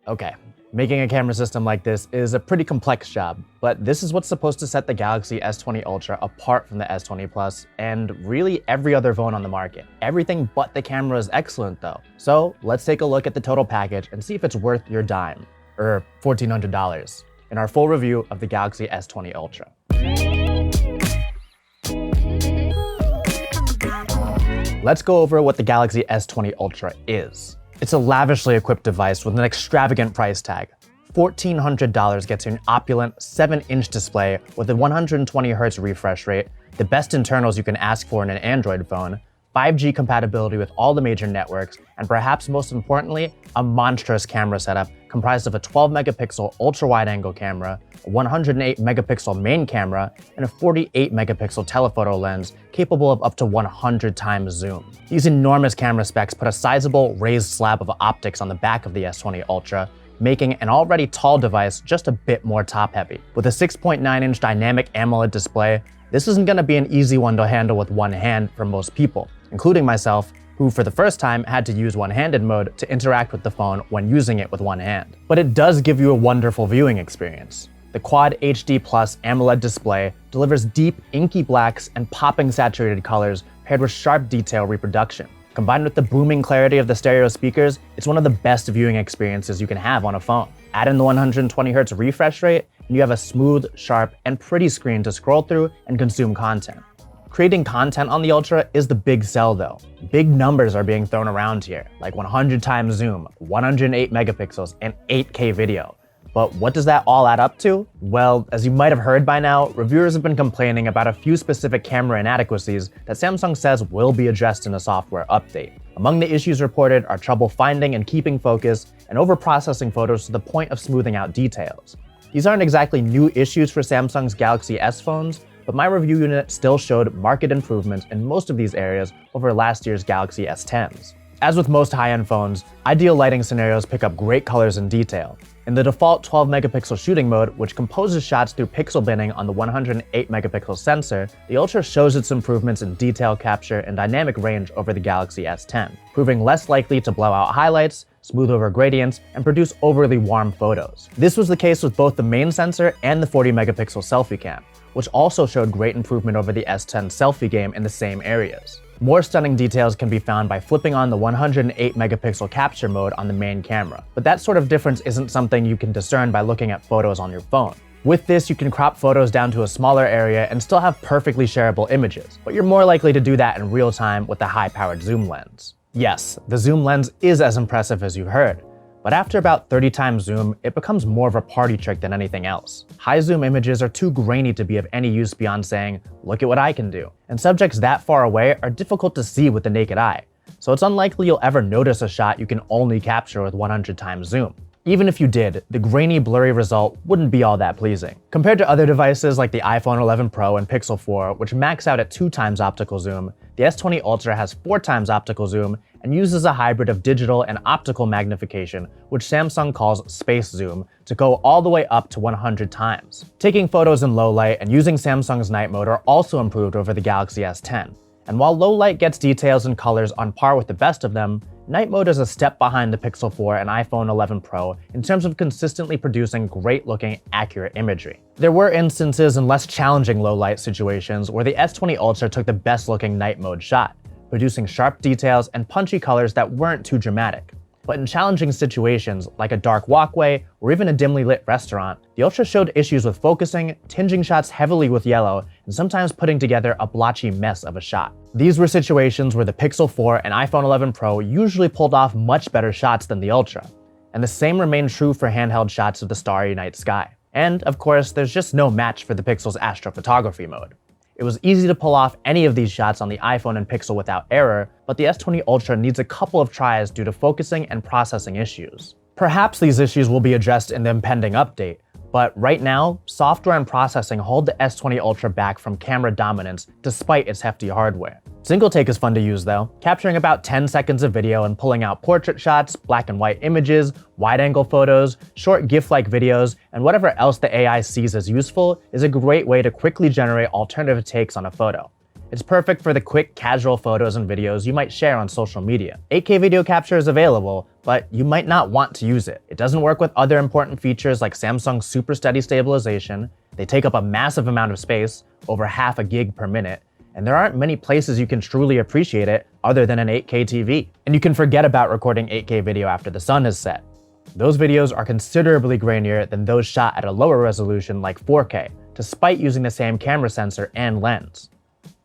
Okay, making a camera system like this is a pretty complex job, but this is what's supposed to set the Galaxy S20 Ultra apart from the S20 Plus and really every other phone on the market. Everything but the camera is excellent though. So let's take a look at the total package and see if it's worth your dime, or $1,400, in our full review of the Galaxy S20 Ultra. Let's go over what the Galaxy S20 Ultra is. It's a lavishly equipped device with an extravagant price tag. $1,400 gets you an opulent 7-inch display with a 120Hz refresh rate, the best internals you can ask for in an Android phone, 5G compatibility with all the major networks, and perhaps most importantly, a monstrous camera setup comprised of a 12-megapixel ultra-wide-angle camera, a 108-megapixel main camera, and a 48-megapixel telephoto lens capable of up to 100 times zoom. These enormous camera specs put a sizable raised slab of optics on the back of the S20 Ultra, making an already tall device just a bit more top-heavy. With a 6.9-inch dynamic AMOLED display, this isn't going to be an easy one to handle with one hand for most people, including myself, who for the first time had to use one-handed mode to interact with the phone when using it with one hand. But it does give you a wonderful viewing experience. The Quad HD Plus AMOLED display delivers deep, inky blacks and popping saturated colors paired with sharp detail reproduction. Combined with the booming clarity of the stereo speakers, it's one of the best viewing experiences you can have on a phone. Add in the 120Hz refresh rate, and you have a smooth, sharp, and pretty screen to scroll through and consume content. Creating content on the Ultra is the big sell though. Big numbers are being thrown around here, like 100 times zoom, 108 megapixels, and 8K video. But what does that all add up to? Well, as you might have heard by now, reviewers have been complaining about a few specific camera inadequacies that Samsung says will be addressed in a software update. Among the issues reported are trouble finding and keeping focus, and over-processing photos to the point of smoothing out details. These aren't exactly new issues for Samsung's Galaxy S phones, but my review unit still showed marked improvements in most of these areas over last year's Galaxy S10s. As with most high-end phones, ideal lighting scenarios pick up great colors and detail. In the default 12-megapixel shooting mode, which composes shots through pixel binning on the 108-megapixel sensor, the Ultra shows its improvements in detail capture and dynamic range over the Galaxy S10, proving less likely to blow out highlights, smooth over gradients, and produce overly warm photos. This was the case with both the main sensor and the 40-megapixel selfie cam, which also showed great improvement over the S10 selfie game in the same areas. More stunning details can be found by flipping on the 108-megapixel capture mode on the main camera, but that sort of difference isn't something you can discern by looking at photos on your phone. With this, you can crop photos down to a smaller area and still have perfectly shareable images, but you're more likely to do that in real time with the high-powered zoom lens. Yes, the zoom lens is as impressive as you've heard, but after about 30 times zoom, it becomes more of a party trick than anything else. High zoom images are too grainy to be of any use beyond saying, look at what I can do. And subjects that far away are difficult to see with the naked eye, so it's unlikely you'll ever notice a shot you can only capture with 100 times zoom. Even if you did, the grainy, blurry result wouldn't be all that pleasing. Compared to other devices like the iPhone 11 Pro and Pixel 4, which max out at 2 times optical zoom, the S20 Ultra has 4 times optical zoom and uses a hybrid of digital and optical magnification, which Samsung calls space zoom, to go all the way up to 100 times. Taking photos in low light and using Samsung's night mode are also improved over the Galaxy S10. And while low light gets details and colors on par with the best of them, night mode is a step behind the Pixel 4 and iPhone 11 Pro in terms of consistently producing great-looking, accurate imagery. There were instances in less challenging low-light situations where the S20 Ultra took the best-looking night mode shot, producing sharp details and punchy colors that weren't too dramatic. But in challenging situations, like a dark walkway or even a dimly lit restaurant, the Ultra showed issues with focusing, tinging shots heavily with yellow, and sometimes putting together a blotchy mess of a shot. These were situations where the Pixel 4 and iPhone 11 Pro usually pulled off much better shots than the Ultra. And the same remained true for handheld shots of the starry night sky. And, of course, there's just no match for the Pixel's astrophotography mode. It was easy to pull off any of these shots on the iPhone and Pixel without error, but the S20 Ultra needs a couple of tries due to focusing and processing issues. Perhaps these issues will be addressed in the impending update, but right now, software and processing hold the S20 Ultra back from camera dominance despite its hefty hardware. Single take is fun to use though. Capturing about 10 seconds of video and pulling out portrait shots, black and white images, wide-angle photos, short GIF-like videos, and whatever else the AI sees as useful is a great way to quickly generate alternative takes on a photo. It's perfect for the quick, casual photos and videos you might share on social media. 8K video capture is available, but you might not want to use it. It doesn't work with other important features like Samsung's super steady stabilization. They take up a massive amount of space, over half a gig per minute, and there aren't many places you can truly appreciate it other than an 8K TV. And you can forget about recording 8K video after the sun has set. Those videos are considerably grainier than those shot at a lower resolution like 4K, despite using the same camera sensor and lens.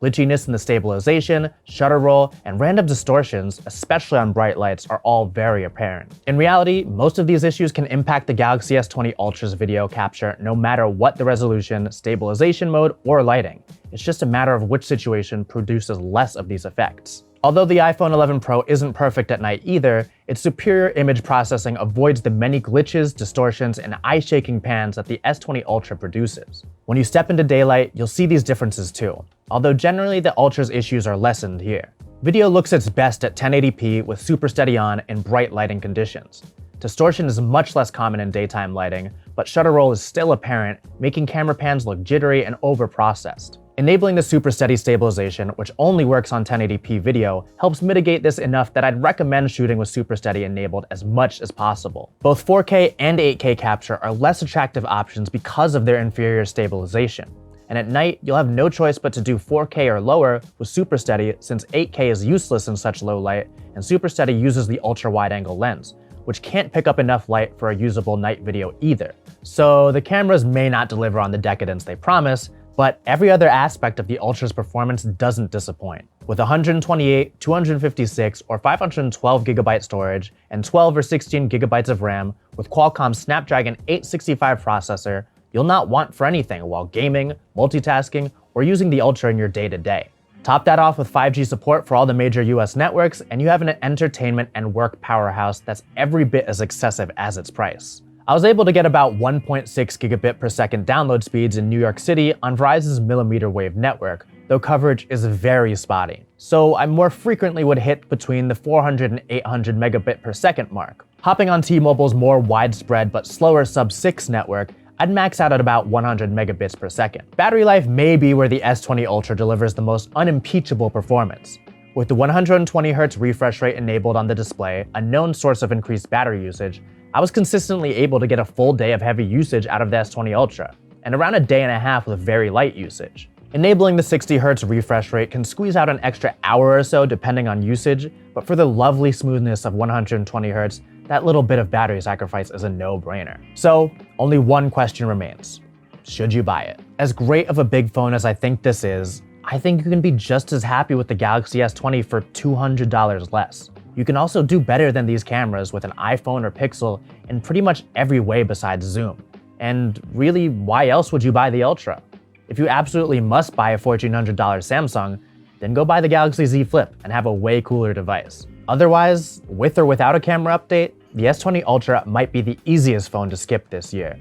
Glitchiness in the stabilization, shutter roll, and random distortions, especially on bright lights, are all very apparent. In reality, most of these issues can impact the Galaxy S20 Ultra's video capture no matter what the resolution, stabilization mode, or lighting. It's just a matter of which situation produces less of these effects. Although the iPhone 11 Pro isn't perfect at night either, its superior image processing avoids the many glitches, distortions, and eye-shaking pans that the S20 Ultra produces. When you step into daylight, you'll see these differences too, although generally the Ultra's issues are lessened here. Video looks its best at 1080p with super steady on in bright lighting conditions. Distortion is much less common in daytime lighting, but shutter roll is still apparent, making camera pans look jittery and over-processed. Enabling the super steady stabilization, which only works on 1080p video, helps mitigate this enough that I'd recommend shooting with super steady enabled as much as possible. Both 4K and 8K capture are less attractive options because of their inferior stabilization. And at night, you'll have no choice but to do 4K or lower with super steady since 8K is useless in such low light, and super steady uses the ultra wide-angle lens, which can't pick up enough light for a usable night video either. So the cameras may not deliver on the decadence they promise, but every other aspect of the Ultra's performance doesn't disappoint. With 128, 256, or 512 GB storage and 12 or 16 GB of RAM with Qualcomm's Snapdragon 865 processor, you'll not want for anything while gaming, multitasking, or using the Ultra in your day-to-day. Top that off with 5G support for all the major US networks, and you have an entertainment and work powerhouse that's every bit as excessive as its price. I was able to get about 1.6 gigabit per second download speeds in New York City on Verizon's millimeter wave network, though coverage is very spotty. So I more frequently would hit between the 400 and 800 megabit per second mark. Hopping on T-Mobile's more widespread but slower sub-6 network, I'd max out at about 100 megabits per second. Battery life may be where the S20 Ultra delivers the most unimpeachable performance. With the 120Hz refresh rate enabled on the display, a known source of increased battery usage, I was consistently able to get a full day of heavy usage out of the S20 Ultra, and around a day and a half with very light usage. Enabling the 60Hz refresh rate can squeeze out an extra hour or so depending on usage, but for the lovely smoothness of 120Hz, that little bit of battery sacrifice is a no-brainer. So, only one question remains. Should you buy it? As great of a big phone as I think this is, I think you can be just as happy with the Galaxy S20 for $200 less. You can also do better than these cameras with an iPhone or Pixel in pretty much every way besides zoom. And really, why else would you buy the Ultra? If you absolutely must buy a $1,400 Samsung, then go buy the Galaxy Z Flip and have a way cooler device. Otherwise, with or without a camera update, the S20 Ultra might be the easiest phone to skip this year.